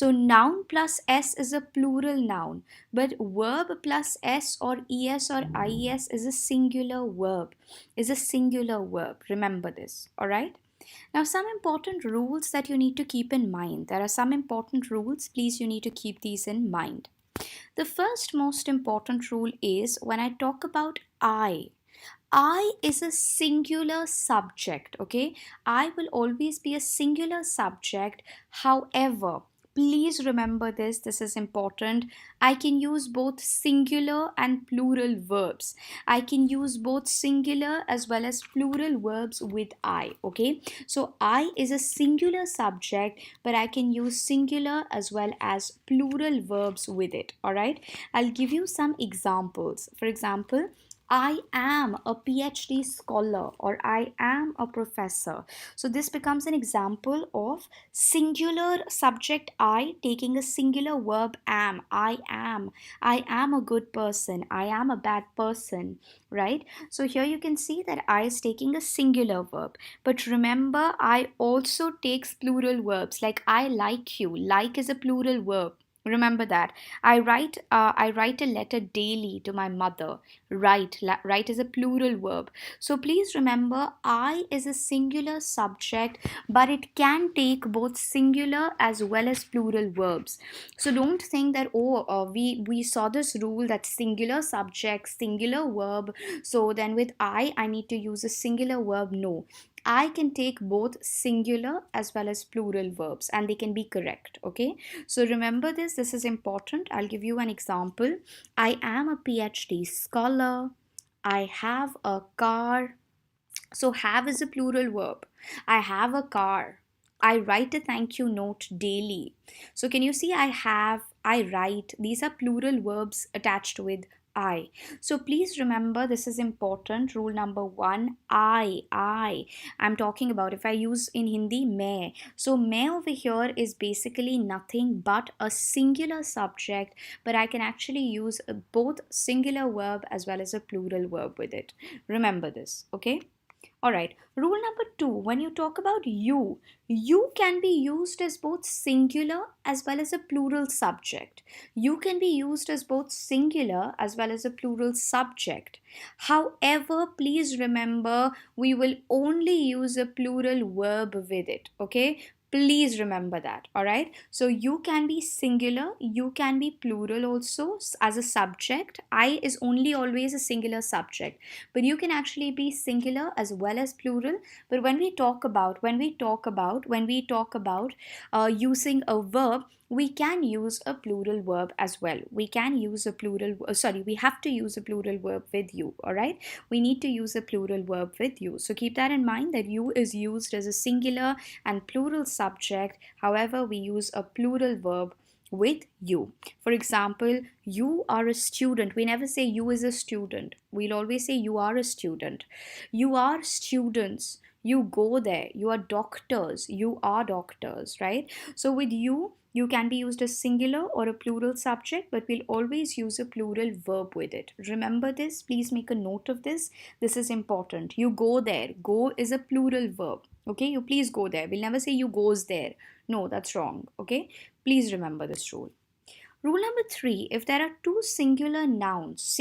So noun plus s is a plural noun, but verb plus s or es or ies is a singular verb. Remember this, all right? Now, some important rules that you need to keep in mind. There are some important rules, please, you need to keep these in mind. The first most important rule is when I talk about I is a singular subject, okay? I will always be a singular subject. However, please remember this, this is important. I can use both singular and plural verbs. I can use both singular as well as plural verbs with I, okay? So I is a singular subject, but I can use singular as well as plural verbs with it, all right? I'll give you some examples. For example, I am a PhD scholar or I am a professor. So this becomes an example of singular subject I taking a singular verb am. I am. I am a good person. I am a bad person, right? So here you can see that I is taking a singular verb. But remember, I also takes plural verbs like I like you. Like is a plural verb. Remember that. I write a letter daily to my mother. Write is a plural verb. So please remember, I is a singular subject, but it can take both singular as well as plural verbs. So don't think that we saw this rule that singular subject, singular verb. So then with I need to use a singular verb. No, I can take both singular as well as plural verbs and they can be correct. Okay, so remember this, this is important. I'll give you an example. I am a PhD scholar. I have a car. So, have is a plural verb. I have a car. I write a thank you note daily. So, can you see I have, I write? These are plural verbs attached with I. So, please remember this is important. Rule number one, I. I'm talking about if I use in Hindi, main. So, main over here is basically nothing but a singular subject, but I can actually use both singular verb as well as a plural verb with it. Remember this, okay? All right, rule number two, when you talk about you can be used as both singular as well as a plural subject. You can be used as both singular as well as a plural subject. However, please remember we will only use a plural verb with it, okay? Please remember that, all right? So you can be singular, you can be plural also as a subject. I is only always a singular subject, but you can actually be singular as well as plural. But when we talk about using a verb, we can use a plural verb as well. We can use a plural we have to use a plural verb with you, all right? We need to use a plural verb with you, so keep that in mind that you is used as a singular and plural subject. However, we use a plural verb with you. For example, you are a student. We never say you is a student. We'll always say you are a student. You are students. You go there. You are doctors. You are doctors, right? So with you can be used as singular or a plural subject, but we'll always use a plural verb with it. Remember this. Please make a note of this. This is important. You go there. Go is a plural verb. Okay, you please go there. We'll never say you goes there. No, that's wrong. Okay, please remember this rule. Rule number three, if there are two singular nouns,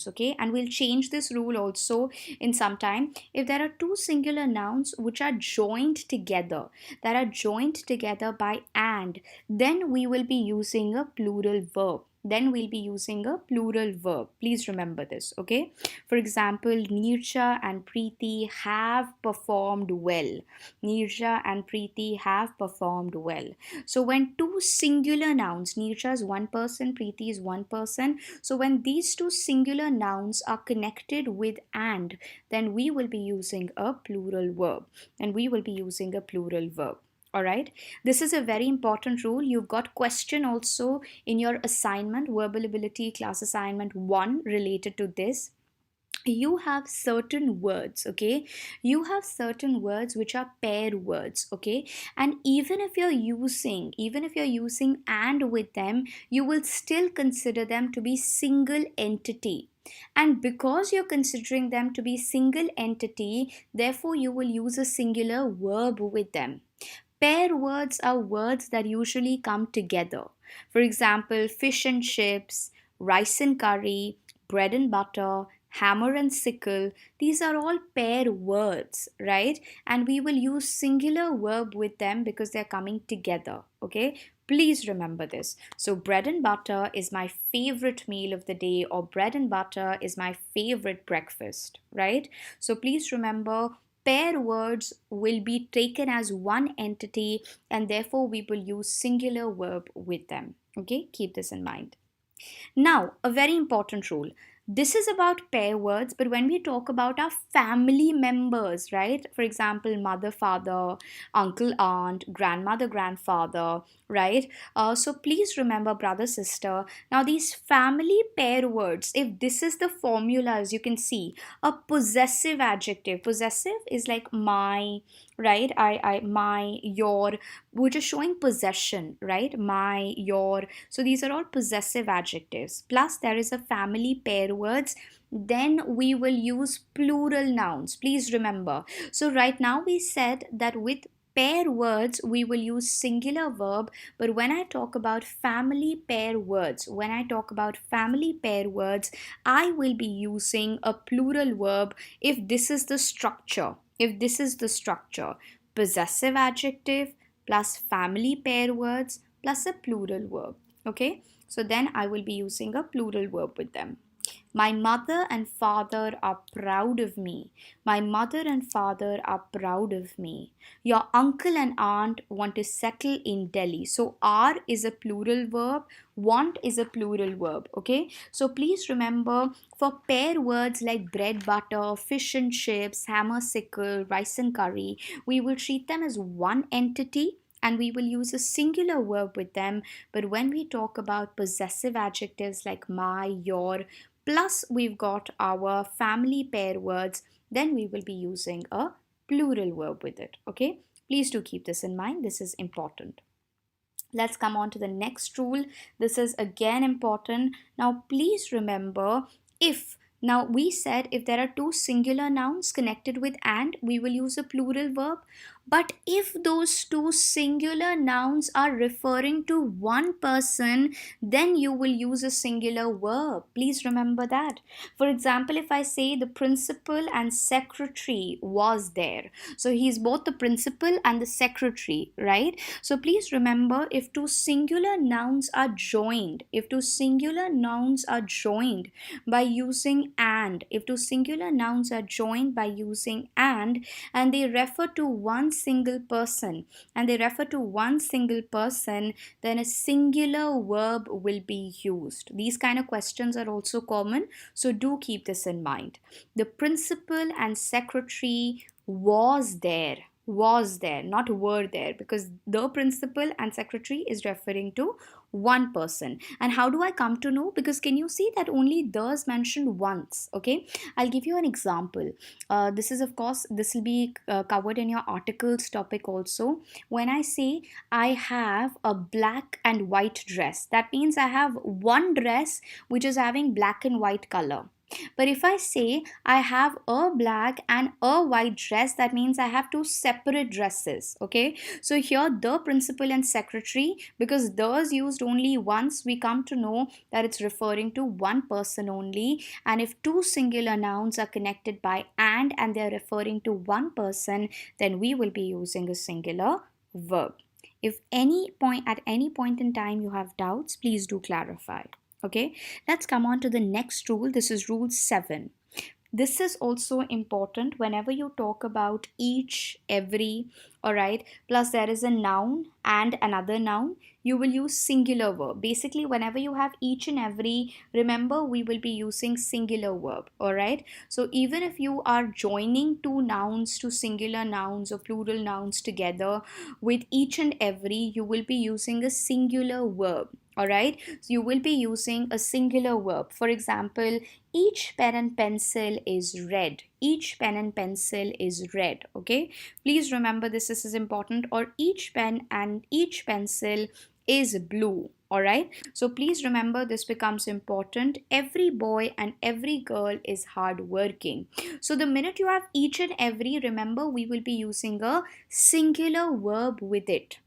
okay, and we'll change this rule also in some time. If there are two singular nouns which are joined together, by and, then we will be using a plural verb. Please remember this, okay? For example, Neerja and Preeti have performed well. So when two singular nouns, Neerja is one person, Preeti is one person. So when these two singular nouns are connected with and, then we will be using a plural verb. All right, this is a very important rule. You've got question also in your assignment, verbal ability class assignment 1 related to this. You have certain words, okay? You have certain words which are pair words, okay? And even if you're using and with them, you will still consider them to be single entity. And because you're considering them to be single entity, therefore you will use a singular verb with them. Pair words are words that usually come together. For example, fish and chips, rice and curry, bread and butter, hammer and sickle. These are all pair words, right? And we will use singular verb with them because they're coming together, okay? Please remember this. So, bread and butter is my favorite meal of the day, or bread and butter is my favorite breakfast, right? So, please remember pair words will be taken as one entity and therefore we will use singular verb with them. Okay, keep this in mind. Now, a very important rule. This is about pair words, but when we talk about our family members, right? For example, mother, father, uncle, aunt, grandmother, grandfather, right? So please remember, brother, sister. Now, these family pair words, if this is the formula, as you can see, a possessive adjective. Possessive is like my, right? My, your, which is showing possession, right? My, your. So these are all possessive adjectives. Plus, there is a family pair words. Then we will use plural nouns. Please remember. So right now we said that with pair words we will use singular verb, but when I talk about family pair words, I will be using a plural verb if this is the structure. Possessive adjective plus family pair words plus a plural verb. Okay, so then I will be using a plural verb with them. My mother and father are proud of me. My mother and father are proud of me. Your uncle and aunt want to settle in Delhi. So, are is a plural verb, want is a plural verb. Okay, so please remember for pair words like bread, butter, fish and chips, hammer, sickle, rice and curry, we will treat them as one entity and we will use a singular verb with them. But when we talk about possessive adjectives like my, your, plus we've got our family pair words, then we will be using a plural verb with it. Okay, please do keep this in mind. This is important. Let's come on to the next rule. This is again important. Now please remember, if now we said if there are two singular nouns connected with and, we will use a plural verb. But if those two singular nouns are referring to one person, then you will use a singular verb. Please remember that. For example, if I say the principal and secretary was there, so he is both the principal and the secretary, right? So please remember, if two singular nouns are joined, by using and, and they refer to one single person, then a singular verb will be used. These kind of questions are also common, so do keep this in mind. The principal and secretary was there, not were there, because the principal and secretary is referring to one person. And how do I come to know? Because can you see that only the is mentioned once? Okay, I'll give you an example. This is, of course, this will be covered in your articles topic also. When I say I have a black and white dress, that means I have one dress which is having black and white color. But if I say I have a black and a white dress, that means I have two separate dresses. Okay, so here the principal and secretary, because the is used only once, we come to know that it's referring to one person only. And if two singular nouns are connected by and they're referring to one person, then we will be using a singular verb. If at any point in time you have doubts, please do clarify. Okay, let's come on to the next rule. This is rule 7. This is also important whenever you talk about each, every, alright, plus there is a noun and another noun, you will use singular verb. Basically, whenever you have each and every, remember we will be using singular verb, alright. So even if you are joining two nouns, two singular nouns or plural nouns together with each and every, you will be using a singular verb. Alright, so you will be using a singular verb. For example, each pen and pencil is red. Okay, please remember this is important. Or each pen and each pencil is blue. All right, so please remember, this becomes important. Every boy and every girl is hardworking. So the minute you have each and every, remember we will be using a singular verb with it.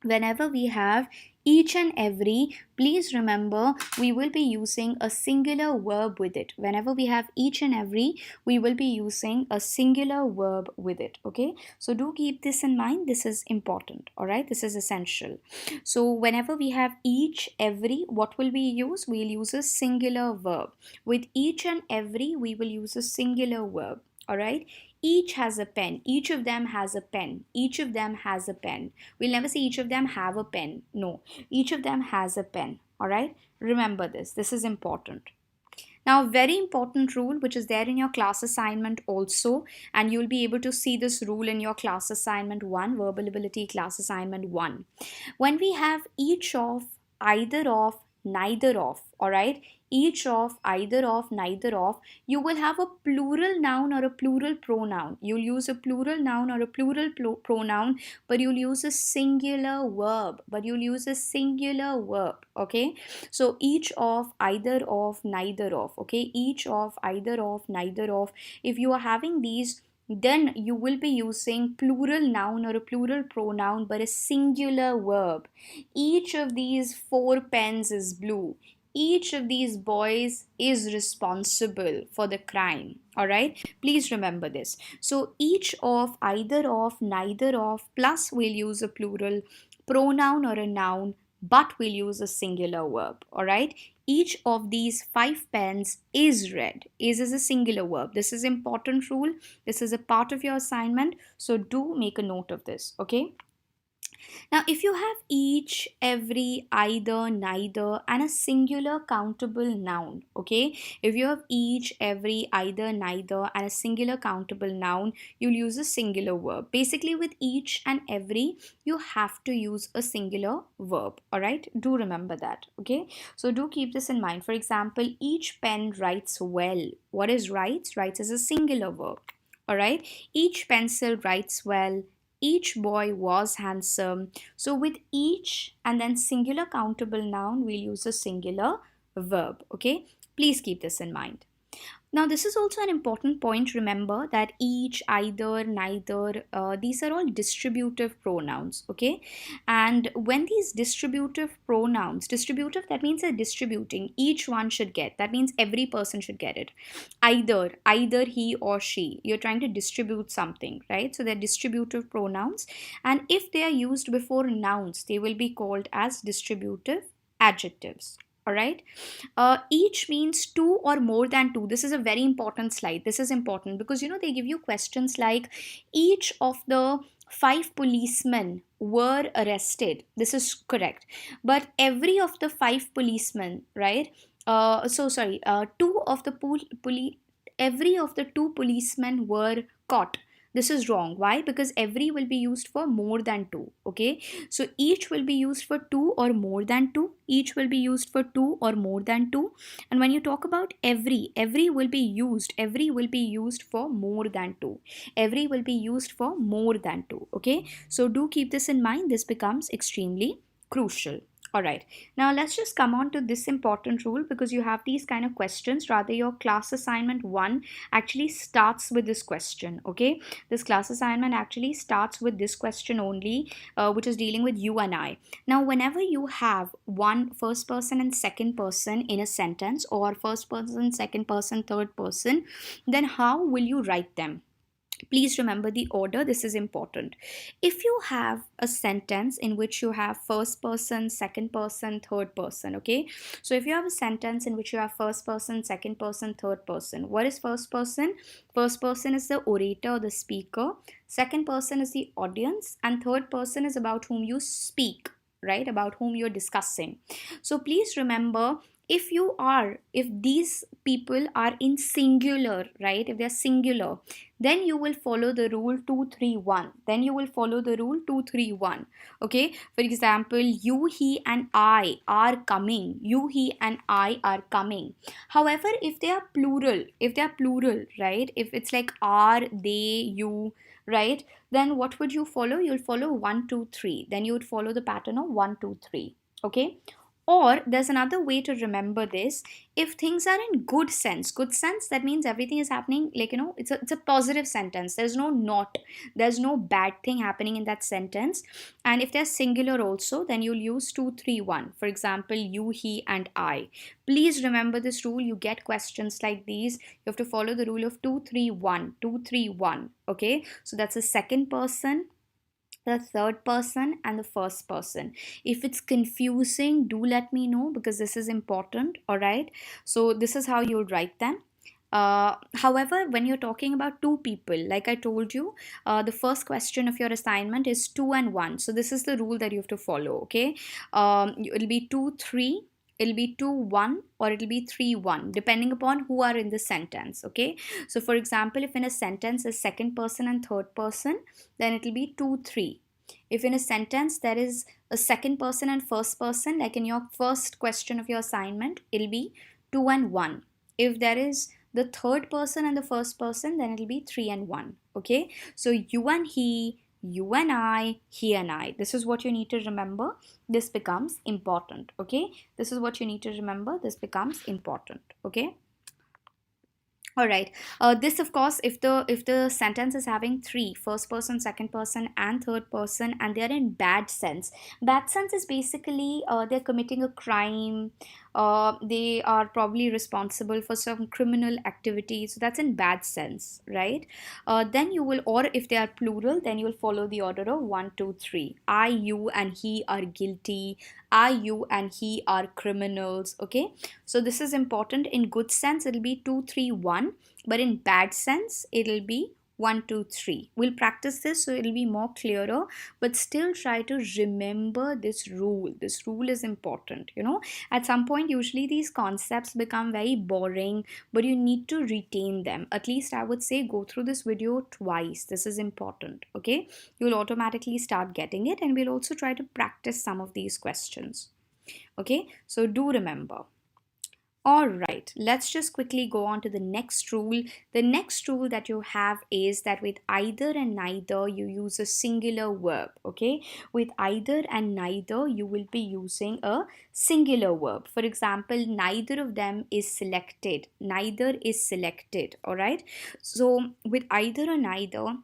Whenever we have each and every, please remember we will be using a singular verb with it. Whenever we have each and every, we will be using a singular verb with it. Okay, so do keep this in mind. This is important. All right, this is essential. So whenever we have each every, what will we use? We'll use a singular verb. With each and every, we will use a singular verb. All right, each has a pen. Each of them has a pen. Each of them has a pen. We'll never say each of them have a pen. No, each of them has a pen. All right, remember this. This is important. Now, very important rule which is there in your class assignment also, and you'll be able to see this rule in your class assignment 1, verbal ability class assignment 1. When we have each of, either of, neither of, all right, each of, either of, neither of, you will have a plural noun or a plural pronoun. You'll use a plural noun or a plural pronoun, but you'll use a singular verb. Okay, so each of, either of, neither of. Okay, each of, either of, neither of. If you are having these, then you will be using plural noun or a plural pronoun but a singular verb. Each of these 4 pens is blue. Each of these boys is responsible for the crime. All right, please remember this. So each of, either of, neither of, plus we'll use a plural pronoun or a noun, but we'll use a singular verb. All right, each of these 5 pens is red. Is a singular verb. This is important rule. This is a part of your assignment, so do make a note of this. Okay, now, if you have each, every, either, neither, and a singular countable noun, okay, if you have each, every, either, neither, and a singular countable noun, you'll use a singular verb. Basically, with each and every, you have to use a singular verb. All right, do remember that. Okay, so do keep this in mind. For example, each pen writes well. What is writes? Writes is a singular verb. All right, each pencil writes well. Each boy was handsome. So with each and then singular countable noun, we'll use a singular verb. Okay, please keep this in mind. Now, this is also an important point. Remember that each, either, neither, these are all distributive pronouns, okay? And when these distributive pronouns, distributive, that means they're distributing, each one should get, that means every person should get it. Either he or she, you're trying to distribute something, right? So they're distributive pronouns. And if they are used before nouns, they will be called as distributive adjectives. All right, each means 2 or more than 2. This is a very important slide. This is important because they give you questions like each of the 5 policemen were arrested. This is correct, but every of the 5 policemen, right? Two of the every of the 2 policemen were caught. This is wrong. Why? Because every will be used for more than 2. Okay, so each will be used for 2 or more than 2. Each will be used for 2 or more than 2. And when you talk about every will be used, every will be used for more than 2. Every will be used for more than 2. Okay, so do keep this in mind. This becomes extremely crucial. All right, now let's just come on to this important rule, because you have these kind of questions. Rather, your class assignment 1 actually starts with this question. Okay, this class assignment actually starts with this question only, which is dealing with you and I. Now, whenever you have one first person and second person in a sentence, or first person, second person, third person, then how will you write them? Please remember the order. This is important. If you have a sentence in which you have first person, second person, third person, okay, so if you have a sentence in which you have first person, second person, third person, what is first person? First person is the orator, the speaker. Second person is the audience, and third person is about whom you speak, right? About whom you're discussing. So please remember, if these people are in singular, right, if they're singular, then you will follow the rule 231. Then you will follow the rule 231. Okay, for example, you, he, and I are coming. You, he, and I are coming. However, if they are plural, right, if it's like are, they, you, right, then what would you follow? You'll follow 1 2 3. Then you would follow the pattern of 1 2 3. Okay, or there's another way to remember this. If things are in good sense, that means everything is happening, like, it's a positive sentence. There's no not, there's no bad thing happening in that sentence. And if they're singular also, then you'll use 231. For example, you, he, and I. Please remember this rule. You get questions like these. You have to follow the rule of 231. 231. Okay, so that's the second person, the third person, and the first person. If it's confusing, do let me know, because this is important. All right, so this is how you'll write them. However, when you're talking about two people, like I told you, the first question of your assignment is 2 and 1. So this is the rule that you have to follow. Okay, it'll be 2 3, it'll be 2 1, or it'll be 3 1, depending upon who are in the sentence. Okay, so for example, if in a sentence is second person and third person, then it'll be 2 3. If in a sentence there is a second person and first person, like in your first question of your assignment, it'll be 2 and 1. If there is the third person and the first person, then it'll be 3 and 1. Okay, so you and he, you and I, he and I. This is what you need to remember. This becomes important. Okay, this is what you need to remember. This becomes important. Okay. All right. This, of course, if the sentence is having three, first person, second person, and third person, and they are in bad sense. Bad sense is basically they're committing a crime. They are probably responsible for some criminal activity. So that's in bad sense, right? Then you will, or if they are plural, then you will follow the order of 1 2 3. I, you, and he are guilty. I, you, and he are criminals. Okay, so this is important. In good sense, it'll be 2 3 1, but in bad sense, it'll be 1 2 3. We'll practice this so it'll be more clearer, but still try to remember this rule. This rule is important. At some point, usually these concepts become very boring, but you need to retain them. At least I would say go through this video twice. This is important. Okay, you'll automatically start getting it, and we'll also try to practice some of these questions. Okay, so do remember. All right, let's just quickly go on to the next rule. The next rule that you have is that with either and neither, you use a singular verb. Okay, with either and neither, you will be using a singular verb. For example, neither of them is selected. Neither is selected. All right, so with either or neither,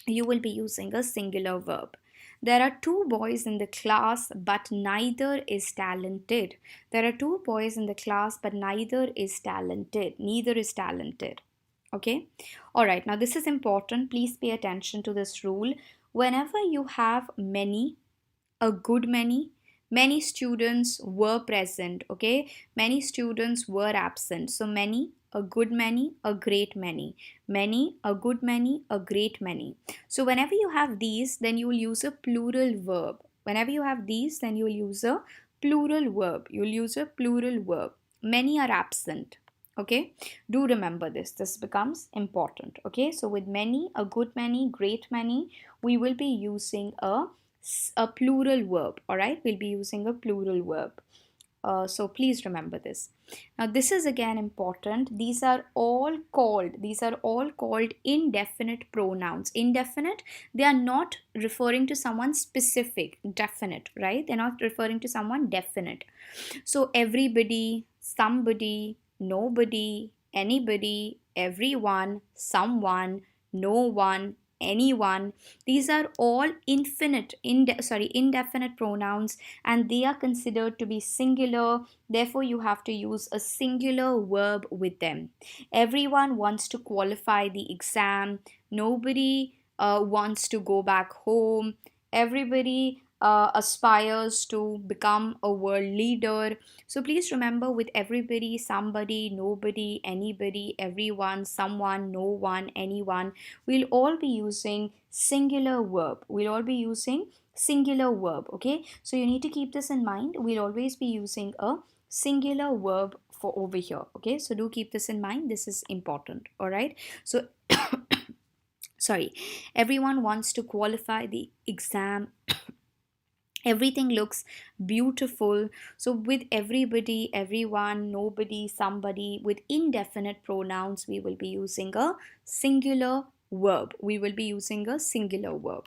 you will be using a singular verb. There are two boys in the class, but neither is talented. There are two boys in the class, but neither is talented. Neither is talented. Okay. All right. Now, this is important. Please pay attention to this rule. Whenever you have many, a good many students were present. Okay, many students were absent. So many, a good many, a great many. Many, a good many, a great many. So whenever you have these, then you will use a plural verb. Whenever you have these, then you will use a plural verb. You will use a plural verb. Many are absent. Okay, do remember this. This becomes important. Okay, so with many, a good many, great many, we will be using a plural verb. All right, we'll be using a plural verb. So please remember this. Now this is again important. These are all called indefinite pronouns. Indefinite, they are not referring to someone specific. Definite, right? They're not referring to someone definite. So everybody, somebody, nobody, anybody, everyone, someone, no one, anyone. These are all indefinite pronouns, and they are considered to be singular. Therefore, you have to use a singular verb with them. Everyone wants to qualify the exam. Nobody wants to go back home. Everybody aspires to become a world leader. So please remember, with everybody, somebody, nobody, anybody, everyone, someone, no one, anyone, we'll all be using singular verb. We'll all be using singular verb. Okay, so you need to keep this in mind. We'll always be using a singular verb for over here. Okay, so do keep this in mind. This is important. All right. So, sorry, everyone wants to qualify the exam. Everything looks beautiful. So with everybody, everyone, nobody, somebody, with indefinite pronouns, we will be using a singular verb. We will be using a singular verb.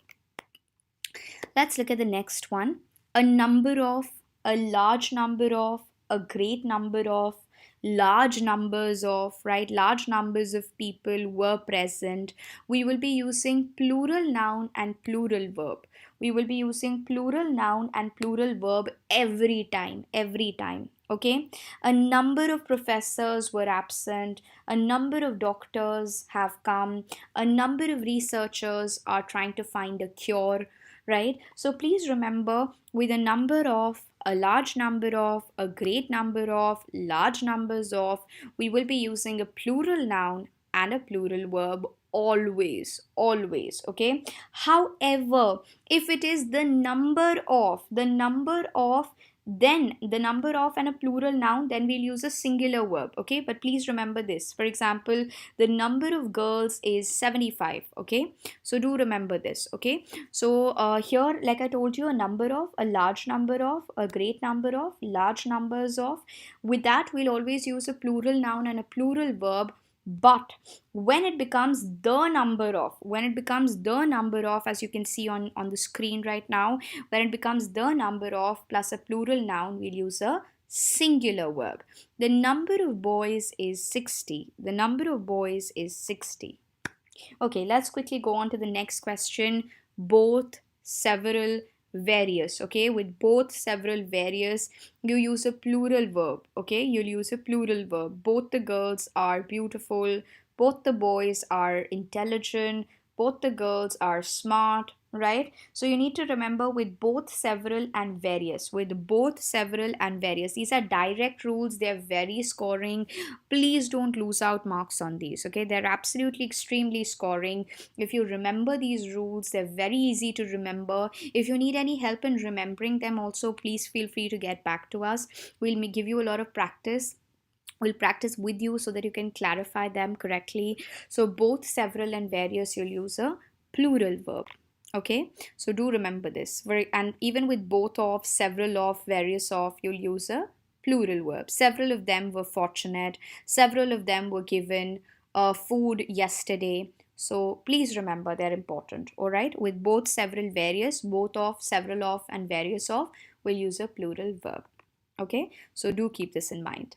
Let's look at the next one. A number of, a large number of, a great number of, large numbers of, right? Large numbers of people were present. We will be using plural noun and plural verb. We will be using plural noun and plural verb every time, every time. Okay, a number of professors were absent, a number of doctors have come, a number of researchers are trying to find a cure, right? So please remember, with a number of, a large number of, a great number of, large numbers of, we will be using a plural noun and a plural verb always, always. Okay, however, if it is the number of, then the number of and a plural noun, then we'll use a singular verb. Okay, but please remember this. For example, the number of girls is 75. Okay, so do remember this. Okay, so here, like I told you, a number of, a large number of, a great number of, large numbers of. With that, we'll always use a plural noun and a plural verb. But when it becomes the number of, when it becomes the number of, as you can see on the screen right now, when it becomes the number of plus a plural noun, we'll use a singular verb. The number of boys is 60. The number of boys is 60. Okay, let's quickly go on to the next question. Both, several, various. Okay, with both, several, various, you use a plural verb. Okay, you'll use a plural verb. Both the girls are beautiful. Both the boys are intelligent. Both the girls are smart, right? So you need to remember, with both, several, and various. With both, several, and various, these are direct rules. They're very scoring. Please don't lose out marks on these. Okay, they're absolutely extremely scoring. If you remember these rules, they're very easy to remember. If you need any help in remembering them also, please feel free to get back to us. We'll give you a lot of practice. We'll practice with you so that you can clarify them correctly. So both, several, and various, you'll use a plural verb. Okay, so do remember this. And even with both of, several of, various of, you'll use a plural verb. Several of them were fortunate. Several of them were given food yesterday. So please remember, they're important. All right, with both, several, various, both of, several of, and various of, we'll use a plural verb. Okay, so do keep this in mind.